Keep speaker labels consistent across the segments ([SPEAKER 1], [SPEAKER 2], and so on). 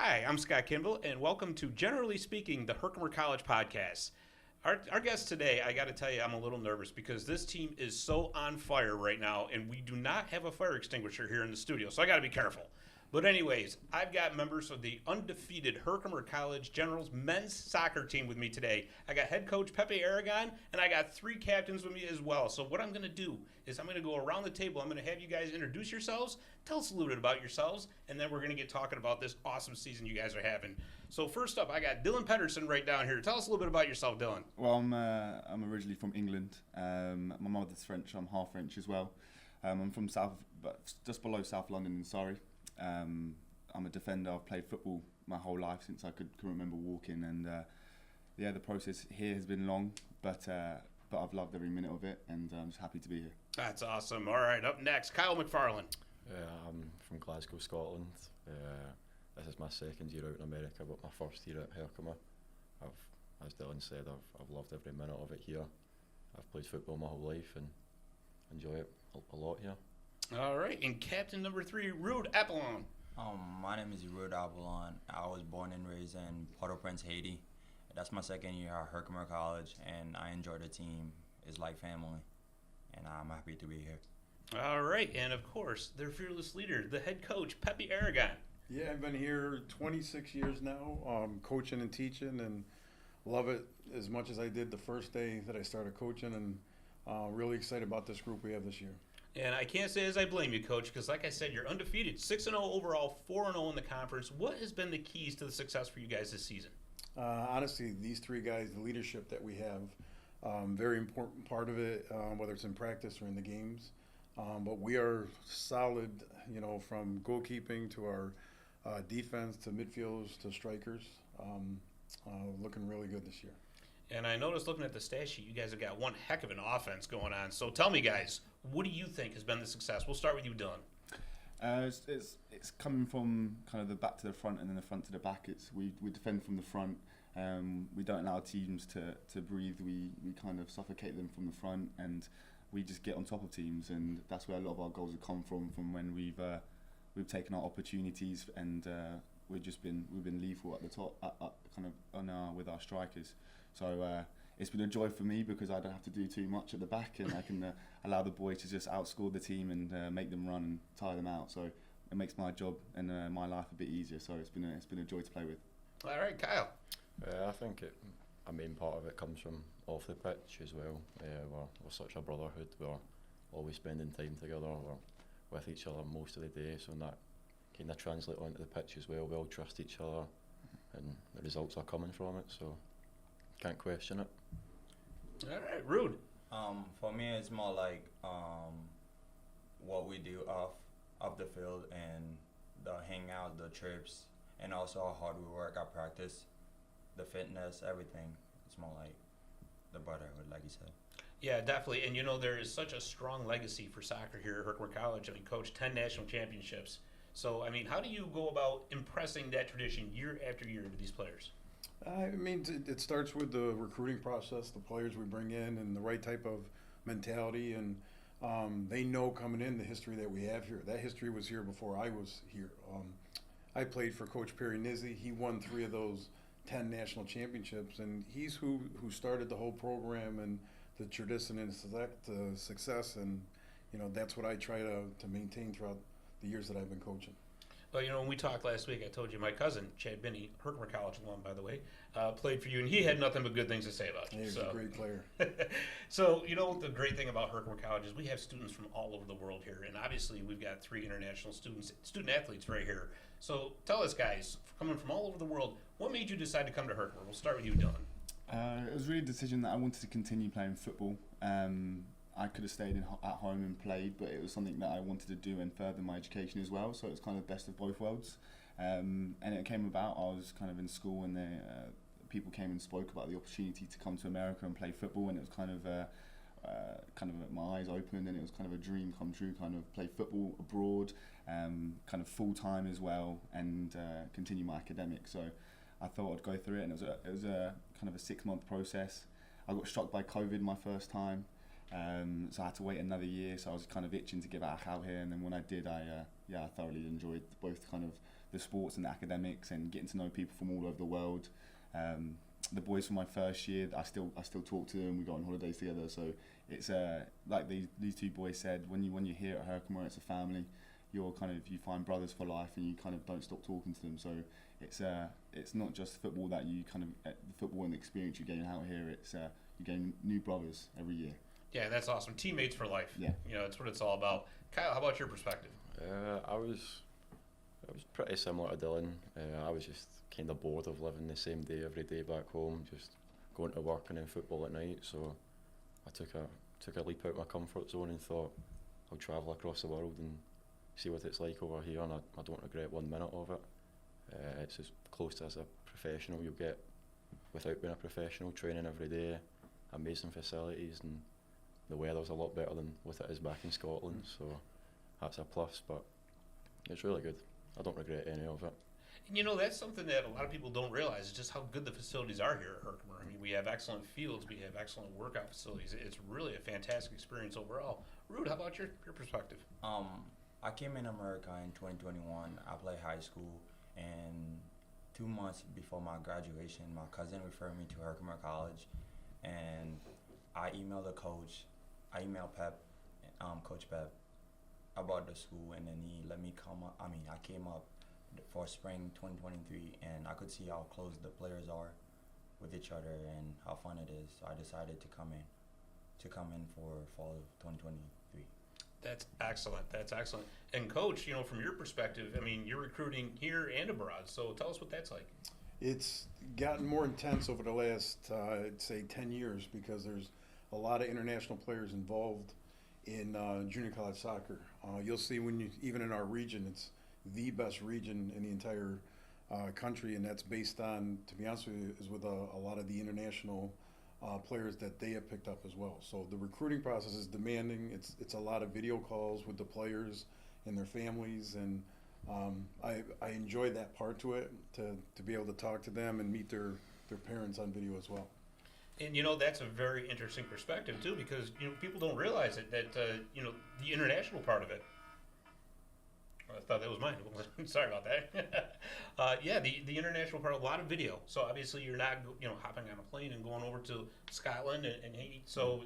[SPEAKER 1] Hi, I'm Scott Kinville, and welcome to Generally Speaking, the Herkimer College podcast. Our guest today, I got to tell you, I'm a little nervous because this team is so on fire right now, and we do not have a fire extinguisher here in the studio, so I got to be careful. But anyways, I've got members of the undefeated Herkimer College Generals men's soccer team with me today. I got head coach Pepe Aragon, and I got three captains with me as well. So what I'm going to do is I'm going to go around the table. I'm going to have you guys introduce yourselves, tell us a little bit about yourselves, and then we're going to get talking about this awesome season you guys are having. So first up, I got Dylan Pederson right down here. Tell us a little bit about yourself, Dylan.
[SPEAKER 2] Well, I'm originally from England. My mother's French. I'm half French as well. I'm from just below South London in Surrey. I'm a defender. I've played football my whole life since I can remember walking, and the process here has been long, but I've loved every minute of it, and I'm just happy to be here.
[SPEAKER 1] That's awesome. All right, up next, Kyle McFarlaine.
[SPEAKER 3] I'm from Glasgow, Scotland. This is my second year out in America, but my first year at Herkimer. As Dylan said, I've loved every minute of it here. I've played football my whole life and enjoy it a lot here.
[SPEAKER 1] All right, and captain number 3, Rood Apolon.
[SPEAKER 4] My name is Rood Apolon. I was born and raised in Port-au-Prince, Haiti. That's my second year at Herkimer College, and I enjoy the team. It's like family, and I'm happy to be here.
[SPEAKER 1] All right, and of course, their fearless leader, the head coach, Pepe Aragon.
[SPEAKER 5] Yeah, I've been here 26 years now, coaching and teaching, and love it as much as I did the first day that I started coaching, and really excited about this group we have this year.
[SPEAKER 1] And I can't say as I blame you, Coach, because like I said, you're undefeated, 6-0 overall, 4-0 in the conference. What has been the keys to the success for you guys this season?
[SPEAKER 5] Honestly, these three guys, the leadership that we have, very important part of it, whether it's in practice or in the games. But we are solid, from goalkeeping to our defense to midfielders to strikers. Looking really good this year.
[SPEAKER 1] And I noticed looking at the stat sheet, you guys have got one heck of an offense going on. So tell me, guys, what do you think has been the success? We'll start with you, Dylan.
[SPEAKER 2] It's coming from kind of the back to the front and then the front to the back. We defend from the front. We don't allow teams to breathe. We kind of suffocate them from the front, and we just get on top of teams. And that's where a lot of our goals have come from when we've taken our opportunities, and we've been lethal at the top, with our strikers. So it's been a joy for me because I don't have to do too much at the back, and I can allow the boys to just outscore the team and make them run and tire them out. So it makes my job and my life a bit easier. So it's been a joy to play with.
[SPEAKER 1] All right, Kyle.
[SPEAKER 3] I think a main part of it comes from off the pitch as well. We're such a brotherhood. We're always spending time together. We're with each other most of the day, so that kind of translate onto the pitch as well. We all trust each other, and the results are coming from it. So can't question it.
[SPEAKER 1] All right, Rood.
[SPEAKER 4] For me, it's more like what we do off the field and the hangout, the trips, and also how hard we work at practice, the fitness, everything. It's more like the brotherhood, like you said.
[SPEAKER 1] Yeah, definitely. And there is such a strong legacy for soccer here at Herkimer College. Coach, 10 national championships. So, how do you go about impressing that tradition year after year to these players?
[SPEAKER 5] It starts with the recruiting process, the players we bring in, and the right type of mentality. And they know coming in the history that we have here. That history was here before I was here. I played for Coach Perry Nizzi. He won 3 of those 10 national championships, and he's who started the whole program and the tradition and the success. And that's what I try to maintain throughout the years that I've been coaching.
[SPEAKER 1] Well, when we talked last week, I told you my cousin, Chad Binney, Herkimer College alum, by the way, played for you, and he had nothing but good things to say about you.
[SPEAKER 5] He's a great player.
[SPEAKER 1] So, the great thing about Herkimer College is we have students from all over the world here, and obviously we've got 3 international student athletes right here. So tell us, guys, coming from all over the world, what made you decide to come to Herkimer? We'll start with you, Dylan.
[SPEAKER 2] It was really a decision that I wanted to continue playing football. I could have stayed at home and played, but it was something that I wanted to do and further my education as well. So it was kind of the best of both worlds. And it came about, I was kind of in school, and people came and spoke about the opportunity to come to America and play football, and it was kind of my eyes opened, and it was kind of a dream come true, kind of play football abroad, kind of full time as well, and continue my academics. So I thought I'd go through it, and it was a kind of a 6-month process. I got struck by COVID my first time. So I had to wait another year, so I was kind of itching to get back out here, and then when I did, I thoroughly enjoyed both kind of the sports and the academics and getting to know people from all over the world. The boys from my first year, I still talk to them. We go on holidays together. So it's like these two boys said, when you're here at Herkimer, it's a family. You find brothers for life, and you kind of don't stop talking to them. So it's not just football that you kind of the football and the experience you gain out here. It's you gain new brothers every year.
[SPEAKER 1] Yeah, that's awesome. Teammates for life.
[SPEAKER 2] Yeah,
[SPEAKER 1] that's what it's all about. Kyle, how about your perspective?
[SPEAKER 3] I was pretty similar to Dylan. I was just kind of bored of living the same day every day back home, just going to work and then football at night. So I took a leap out of my comfort zone and thought I'll travel across the world and see what it's like over here, and I don't regret 1 minute of it. It's as close as a professional you'll get without being a professional. Training every day, amazing facilities, and the weather's a lot better than what it is back in Scotland, so that's a plus, but it's really good. I don't regret any of it.
[SPEAKER 1] And that's something that a lot of people don't realize is just how good the facilities are here at Herkimer. I mean, we have excellent fields, we have excellent workout facilities. It's really a fantastic experience overall. Rood, how about your perspective?
[SPEAKER 4] I came in America in 2021. I played high school, and 2 months before my graduation, my cousin referred me to Herkimer College, and I emailed the coach. I emailed Coach Pep about the school, and then he let me come up. I came up for spring 2023, and I could see how close the players are with each other and how fun it is. So I decided to come in for fall of 2023.
[SPEAKER 1] That's excellent. And Coach, from your perspective, I mean, you're recruiting here and abroad, so tell us what that's like.
[SPEAKER 5] It's gotten more intense over the last, I'd say, 10 years, because there's a lot of international players involved in junior college soccer. You'll see even in our region, it's the best region in the entire country, and that's based on, to be honest with you, is with a lot of the international players that they have picked up as well. So the recruiting process is demanding. It's a lot of video calls with the players and their families, and I enjoy that part to it, to be able to talk to them and meet their parents on video as well.
[SPEAKER 1] And that's a very interesting perspective too, because people don't realize it, that the international part of it. I thought that was mine. Sorry about that. Yeah, the international part, a lot of video. So obviously you're not hopping on a plane and going over to Scotland and Haiti. So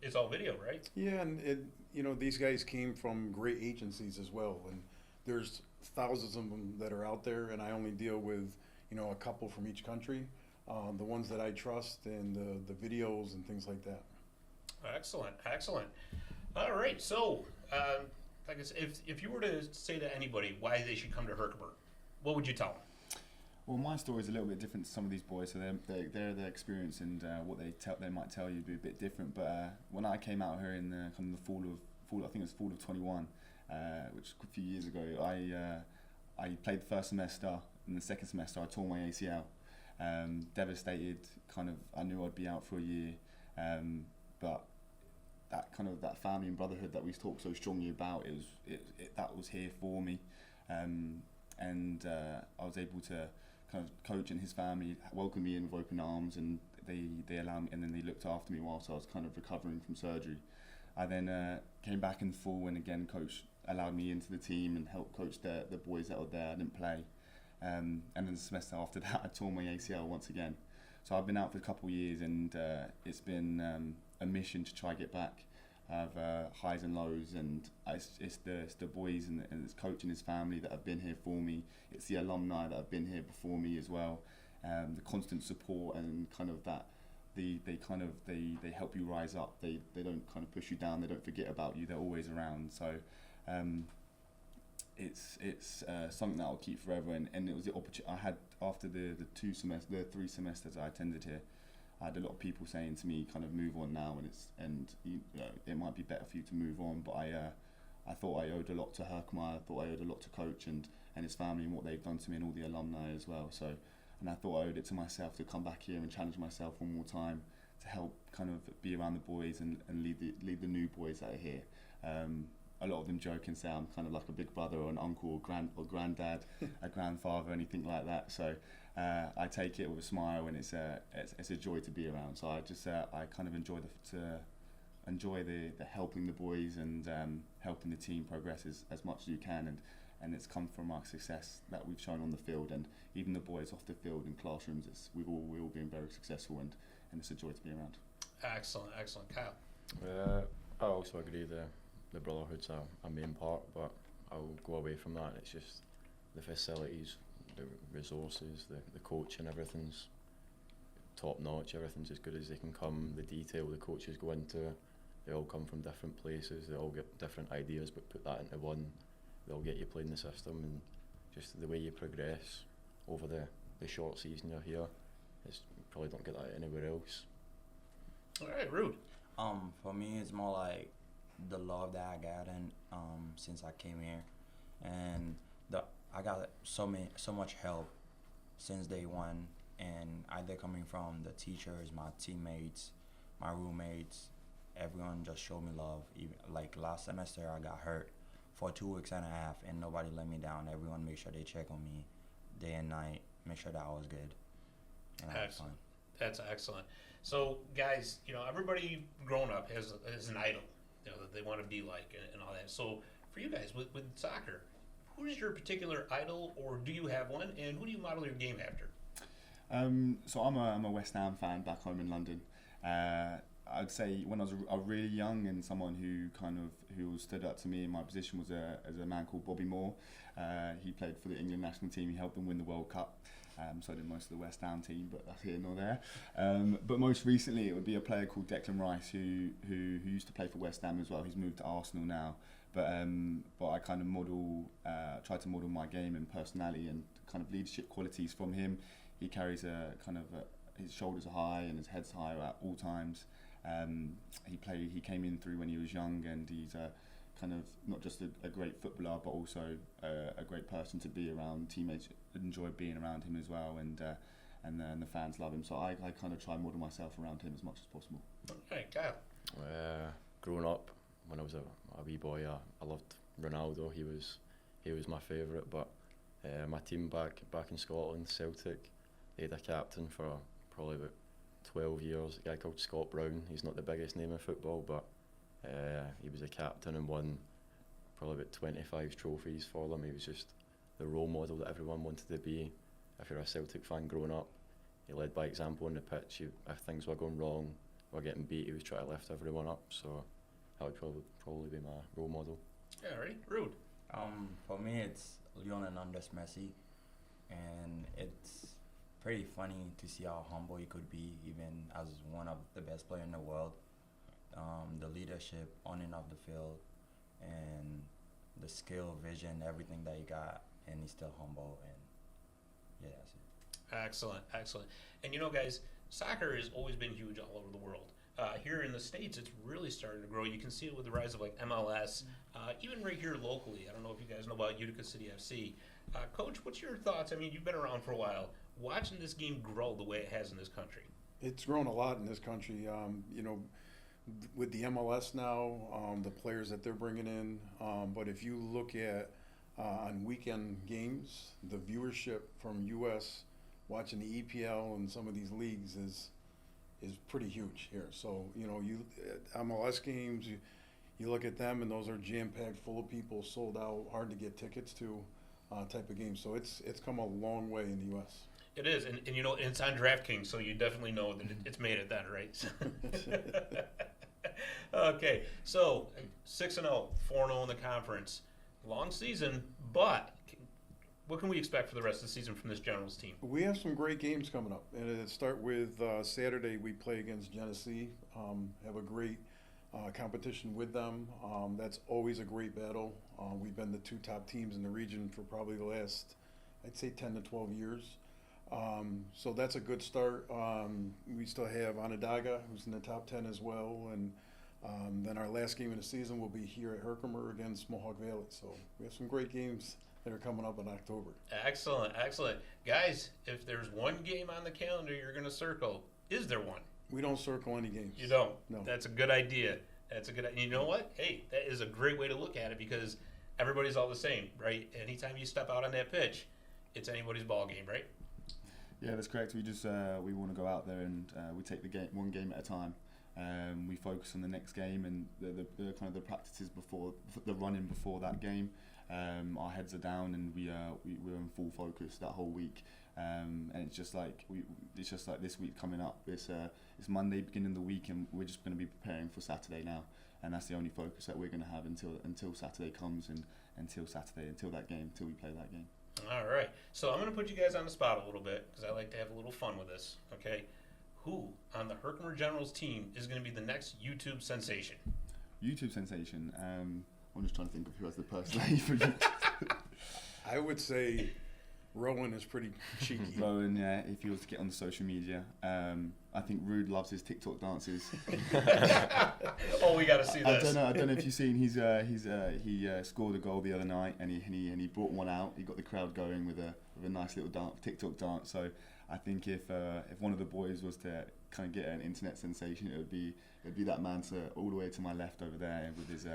[SPEAKER 1] it's all video, right?
[SPEAKER 5] Yeah, and these guys came from great agencies as well, and there's thousands of them that are out there, and I only deal with a couple from each country. The ones that I trust, and the videos and things like that.
[SPEAKER 1] Excellent. All right, so I guess if you were to say to anybody why they should come to Herkimer, what would you tell them?
[SPEAKER 2] Well, my story is a little bit different to some of these boys, so their experience and what they might tell you would be a bit different. But when I came out here in the fall of 21, which was a few years ago, I played the first semester. In the second semester, I tore my ACL. Devastated. I knew I'd be out for a year, but that family and brotherhood that we talk so strongly about, that was here for me, and I was able to Coach and his family welcomed me in with open arms, and they allowed me, and then they looked after me whilst I was recovering from surgery. I then came back in the fall, and again Coach allowed me into the team and helped coach the boys that were there. I didn't play, and then the semester after that I tore my ACL once again. So I've been out for a couple of years, and it's been a mission to try to get back. I have highs and lows, and it's the boys and it's Coach and his family that have been here for me. It's the alumni that have been here before me as well. The constant support and that they help you rise up. They don't push you down. They don't forget about you. They're always around. So it's something that I'll keep forever. And it was the opportunity I had after the 3 semesters I attended here. I had a lot of people saying to me, move on now, and it might be better for you to move on. But I thought I owed a lot to Herkimer. I thought I owed a lot to Coach and his family and what they've done to me, and all the alumni as well. So, and I thought I owed it to myself to come back here and challenge myself one more time to help be around the boys and lead the new boys that are here. A lot of them joke and say I'm like a big brother or an uncle or granddad, a grandfather, anything like that. So I take it with a smile, and it's a joy to be around. So I just I enjoy the helping the boys and helping the team progress as much as you can, it's come from our success that we've shown on the field, and even the boys off the field in classrooms. We've all been very successful, and it's a joy to be around.
[SPEAKER 1] Excellent, Kyle.
[SPEAKER 3] I also agree the brotherhood's a main part, but I'll go away from that. It's just the facilities, the resources, the coaching, everything's top notch. Everything's as good as they can come. The detail the coaches go into, they all come from different places. They all get different ideas, but put that into one, they'll get you playing the system, and just the way you progress over the short season you're here, you probably don't get that anywhere else.
[SPEAKER 1] All right, Rood.
[SPEAKER 4] For me, it's more like the love that I got since I came here, and I got so much help since day one, and either coming from the teachers, my teammates, my roommates, everyone just showed me love. Even like last semester, I got hurt for 2 weeks and a half, and nobody let me down. Everyone made sure they check on me day and night, make sure that I was good. And I was fine.
[SPEAKER 1] That's excellent. So, guys, everybody growing up has an idol, that they want to be like and all that. So, for you guys with soccer, who is your particular idol, or do you have one, and who do you model your game after?
[SPEAKER 2] So I'm a West Ham fan back home in London. I'd say when I was really young, and someone who stood up to me in my position was a man called Bobby Moore. He played for the England national team. He helped them win the World Cup. So did most of the West Ham team, but that's here nor there. But most recently, it would be a player called Declan Rice, who used to play for West Ham as well. He's moved to Arsenal now. But I kind of try to model my game and personality and kind of leadership qualities from him. He carries his shoulders are high and his head's high at all times. He came in through when he was young, and he's kind of not just a great footballer, but also a great person to be around. Teammates enjoy being around him as well, and the fans love him. So I kind of try and model myself around him as much as possible.
[SPEAKER 1] Okay, Kyle.
[SPEAKER 3] Growing up, when I was a wee boy, I loved Ronaldo. He was my favourite, but my team back in Scotland, Celtic, they had a captain for probably about 12 years, a guy called Scott Brown. He's not the biggest name in football, but he was a captain and won probably about 25 trophies for them. He was just the role model that everyone wanted to be. If you're a Celtic fan growing up, he led by example on the pitch. If things were going wrong or getting beat, he was trying to lift everyone up. So that would probably be my role model.
[SPEAKER 1] Yeah, ready? Rood.
[SPEAKER 4] For me, it's Lionel Hernandez Messi, and it's pretty funny to see how humble he could be, even as one of the best players in the world. The leadership on and off the field, and the skill, vision, everything that he got, and he's still humble, and yeah, that's it.
[SPEAKER 1] Excellent. And guys, soccer has always been huge all over the world. Here in the States, it's really starting to grow. You can see it with the rise of like MLS, even right here locally. I don't know if you guys know about Utica City FC. Coach, what's your thoughts? I mean, you've been around for a while. Watching this game grow the way it has in this country.
[SPEAKER 5] It's grown a lot in this country. With the MLS now, the players that they're bringing in. But if you look at on weekend games, the viewership from U.S. watching the EPL and some of these leagues is pretty huge here. So MLS games, you look at them and those are jam-packed, full of people, sold out, hard to get tickets to type of games. So it's come a long way in the U.S.
[SPEAKER 1] It is, and it's on DraftKings, so you definitely know that it's made it then, right? Okay, so 6-0, 4-0 in the conference. Long season, but what can we expect for the rest of the season from this Generals team?
[SPEAKER 5] We have some great games coming up, and it start with Saturday. We play against Genesee. Have a great competition with them. That's always a great battle. We've been the two top teams in the region for probably the last, I'd say, 10 to 12 years. So that's a good start. We still have Onondaga, who's in the top 10 as well, and then our last game of the season will be here at Herkimer against Mohawk Valley. So we have some great games that are coming up in October.
[SPEAKER 1] Excellent. Guys, if there's one game on the calendar you're going to circle, is there one?
[SPEAKER 5] We don't circle any games.
[SPEAKER 1] You don't?
[SPEAKER 5] No.
[SPEAKER 1] That's a good idea. You know what? Hey, that is a great way to look at it because everybody's all the same, right? Anytime you step out on that pitch, it's anybody's ball game, right?
[SPEAKER 2] Yeah, that's correct. We just we want to go out there and we take the game one game at a time. We focus on the next game and the kind of the practices before the running before that game. our heads are down, and we're in full focus that whole week. And it's just like this week coming up. It's Monday, beginning of the week, and we're just going to be preparing for Saturday now. And that's the only focus that we're going to have until Saturday comes, and until that game, until we play that game.
[SPEAKER 1] All right. So I'm going to put you guys on the spot a little bit because I like to have a little fun with this. Okay. Who on the Herkimer Generals team is going to be the next YouTube sensation?
[SPEAKER 2] YouTube sensation. I'm just trying to think of who has the personality for you.
[SPEAKER 5] I would say Rowan is pretty cheeky.
[SPEAKER 2] Rowan, yeah, if he was to get on the social media. I think Rood loves his TikTok dances.
[SPEAKER 1] Oh, we got to see this.
[SPEAKER 2] I don't know if you've seen. He scored a goal the other night, and he brought one out. He got the crowd going with a nice little TikTok dance. So I think if one of the boys was to kind of get an internet sensation, it would be that man all the way to my left over there with his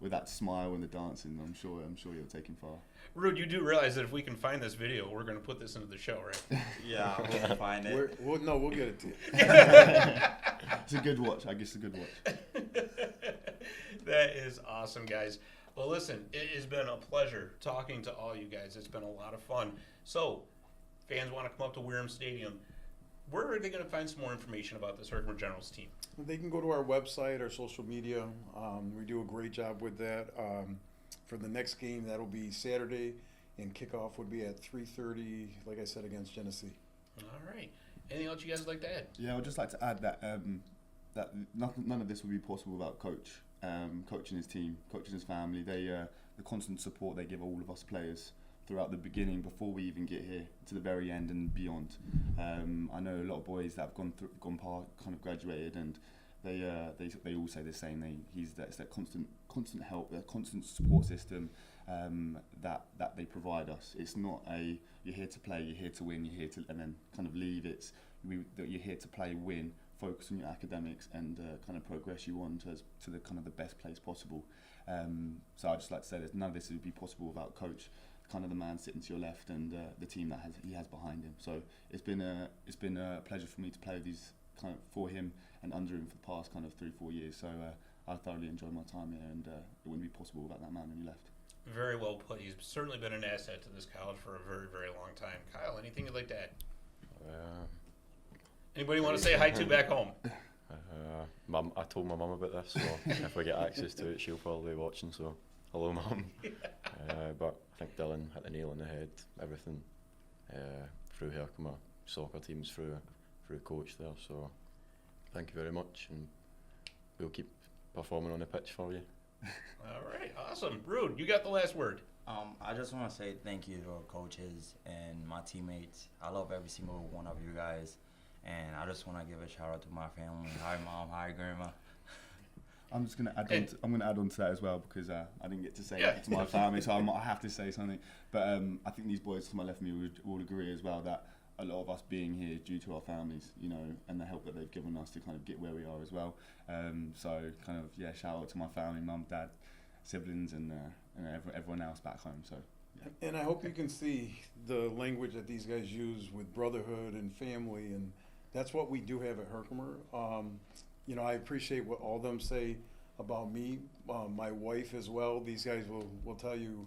[SPEAKER 2] with that smile and the dancing. I'm sure he'll take him far.
[SPEAKER 1] Rood, you do realize that if we can find this video, we're going to put this into the show, right?
[SPEAKER 4] Yeah, we'll find it.
[SPEAKER 5] We'll get it to you.
[SPEAKER 2] It's a good watch. I guess a good watch.
[SPEAKER 1] That is awesome, guys. Well, listen, it has been a pleasure talking to all you guys. It's been a lot of fun. So, fans want to come up to Wareham Stadium. Where are they going to find some more information about this Herkimer Generals team?
[SPEAKER 5] They can go to our website, our social media. We do a great job with that. For the next game, that'll be Saturday, and kickoff would be at 3:30, like I said, against Genesee.
[SPEAKER 1] All right. Anything else you guys would like to add?
[SPEAKER 2] Yeah, I'd just like to add that that none of this would be possible without Coach and his team, Coach and his family. The constant support they give all of us players throughout the beginning, before we even get here, to the very end and beyond. I know a lot of boys that have gone past, kind of graduated, and they all say the same. It's that constant help, that constant support system that they provide us. It's not you're here to play, you're here to win, you're here to and then kind of leave. You're here to play, win, focus on your academics, and kind of progress you on to the kind of the best place possible. So I'd just like to say that none of this would be possible without Coach, kind of the man sitting to your left, and the team that he has behind him. So it's been a pleasure for me to play these kind of for him and under him for the past kind of 3-4 years. So I thoroughly enjoyed my time here, and it wouldn't be possible without that man when he left.
[SPEAKER 1] Very well put. He's certainly been an asset to this college for a very, very long time. Kyle, anything you'd like to add? Anybody want to say hi to back home?
[SPEAKER 3] I told my mum about this, so if we get access to it, she'll probably be watching. So hello, Mum. But I think Dylan hit the nail on the head. Everything through Herkimer, soccer teams through Coach there. So thank you very much, and we'll keep performing on the pitch for you.
[SPEAKER 1] All right, awesome. Rood, you got the last word.
[SPEAKER 4] I just want to say thank you to our coaches and my teammates. I love every single one of you guys, and I just want to give a shout out to my family. Hi, Mom. Hi, Grandma.
[SPEAKER 2] I'm just going to add on to that as well, because I didn't get to say it to my family, so I have to say something. But I think these boys to my left of me would all agree as well that a lot of us being here is due to our families, and the help that they've given us to kind of get where we are as well. So kind of, shout out to my family, mum, dad, siblings, and everyone else back home. So. Yeah.
[SPEAKER 5] And I hope you can see the language that these guys use with brotherhood and family, and that's what we do have at Herkimer. I appreciate what all of them say about me, my wife as well. These guys will tell you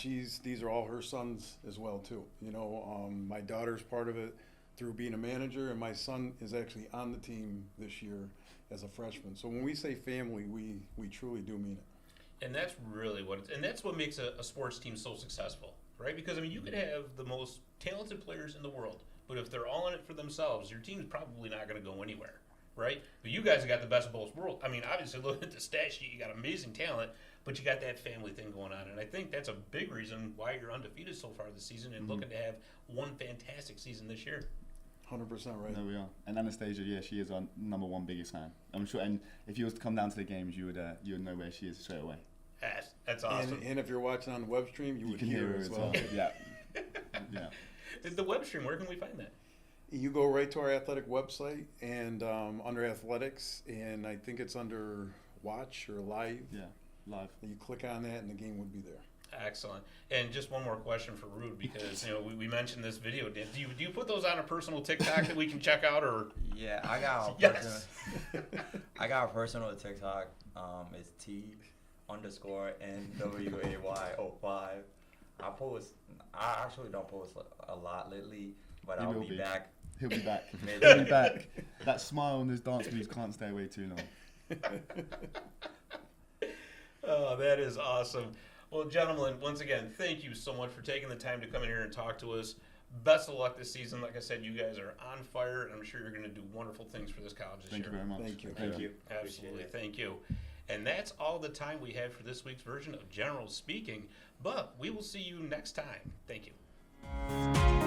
[SPEAKER 5] these are all her sons as well too. My daughter's part of it through being a manager, and my son is actually on the team this year as a freshman. So when we say family, we truly do mean it.
[SPEAKER 1] And that's really that's what makes a sports team so successful, right? Because you could have the most talented players in the world, but if they're all in it for themselves, your team's probably not going to go anywhere. Right? But you guys have got the best of both worlds. Obviously, look at the stat sheet. You got amazing talent, but you got that family thing going on. And I think that's a big reason why you're undefeated so far this season and looking to have one fantastic season this year.
[SPEAKER 5] 100% right.
[SPEAKER 2] There we are. And Anastasia, she is our number one biggest fan. I'm sure. And if you was to come down to the games, you would know where she is straight away.
[SPEAKER 1] That's awesome.
[SPEAKER 5] And if you're watching on the web stream, you would hear her as well.
[SPEAKER 2] Yeah.
[SPEAKER 1] The web stream, where can we find that?
[SPEAKER 5] You go right to our athletic website, and under athletics, and I think it's under watch or live.
[SPEAKER 2] Yeah, live.
[SPEAKER 5] And you click on that, and the game would be there.
[SPEAKER 1] Excellent. And just one more question for Rood, because we mentioned this video. Do you put those on a personal TikTok that we can check out, or?
[SPEAKER 4] Yeah, I got
[SPEAKER 1] yes.
[SPEAKER 4] I got a personal TikTok. It's underscore NWAY05. I actually don't post a lot lately, but
[SPEAKER 2] He
[SPEAKER 4] I'll
[SPEAKER 2] will
[SPEAKER 4] be
[SPEAKER 2] be.
[SPEAKER 4] back.
[SPEAKER 2] He'll be back.
[SPEAKER 4] Maybe.
[SPEAKER 2] He'll be back. That smile on his dance moves can't stay away too long.
[SPEAKER 1] Oh, that is awesome. Well, gentlemen, once again, thank you so much for taking the time to come in here and talk to us. Best of luck this season. Like I said, you guys are on fire, and I'm sure you're going to do wonderful things for this college this
[SPEAKER 2] Thank
[SPEAKER 1] year.
[SPEAKER 2] you very much.
[SPEAKER 5] Thank you.
[SPEAKER 3] Thank you.
[SPEAKER 1] Absolutely. Thank you. And that's all the time we have for this week's version of General Speaking, but we will see you next time. Thank you.